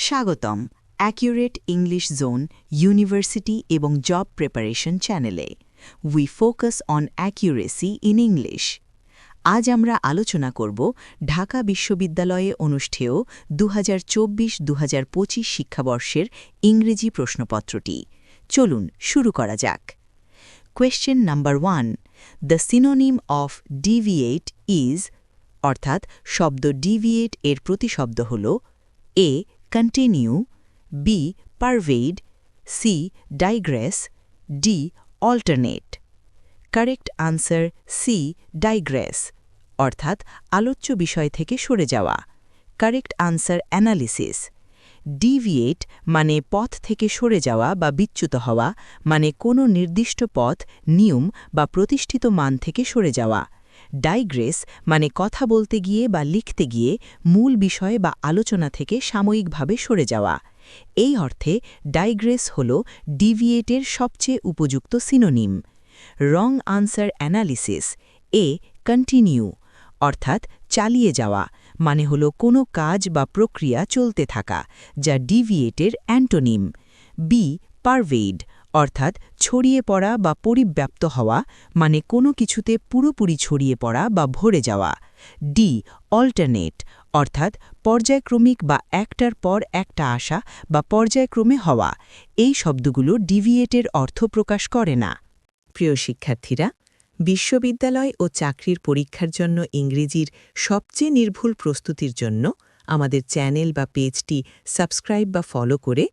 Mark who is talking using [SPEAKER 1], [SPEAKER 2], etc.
[SPEAKER 1] স্বাগতম accurate English zone university এবং job preparation চ্যানেলে we focus on accuracy in English. আজ আমরা আলোচনা করব ঢাকা বিশ্ববিদ্যালয়ে অনুষ্ঠেয় 2024-2025 শিক্ষাবর্ষের ইংরেজি প্রশ্নপত্রটি। চলুন শুরু করা যাক। Question number 1, the synonym of deviate is, অর্থাৎ শব্দ ডিভিয়েট এর প্রতিশব্দ হল A continue, B pervade, C digress, D alternate. Correct answer C digress, অর্থাৎ আলোচ্য বিষয় থেকে সরে যাওয়া। Correct answer analysis. ডিভিয়েট মানে পথ থেকে সরে যাওয়া বা বিচ্যুত হওয়া, মানে কোনো নির্দিষ্ট পথ, নিয়ম বা প্রতিষ্ঠিত মান থেকে সরে যাওয়া। ডাইগ্রেস মানে কথা বলতে গিয়ে বা লিখতে গিয়ে মূল বিষয় বা আলোচনা থেকে সাময়িকভাবে সরে যাওয়া। এই অর্থে ডাইগ্রেস হল ডিভিয়েটের সবচেয়ে উপযুক্ত synonym. Wrong answer analysis. A continue, অর্থাৎ চালিয়ে যাওয়া, মানে হল কোনো কাজ বা প্রক্রিয়া চলতে থাকা, যা ডিভিয়েটের অ্যান্টোনিম। বি পারভেড, অর্থাৎ ছড়িয়ে পড়া বা পরিব্যাপ্ত হওয়া, মানে কোনো কিছুতে পুরোপুরি ছড়িয়ে পড়া বা ভরে যাওয়া। ডি অল্টারনেট, অর্থাৎ পর্যায়ক্রমিক বা একটার পর একটা আসা বা পর্যায়ক্রমে হওয়া। এই শব্দগুলো ডিভিয়েটের অর্থ প্রকাশ করে না। প্রিয় শিক্ষার্থীরা, বিশ্ববিদ্যালয় ও চাকরির পরীক্ষার জন্য ইংরেজির সবচেয়ে নির্ভুল প্রস্তুতির জন্য আমাদের চ্যানেল বা পেজটি সাবস্ক্রাইব বা ফলো করে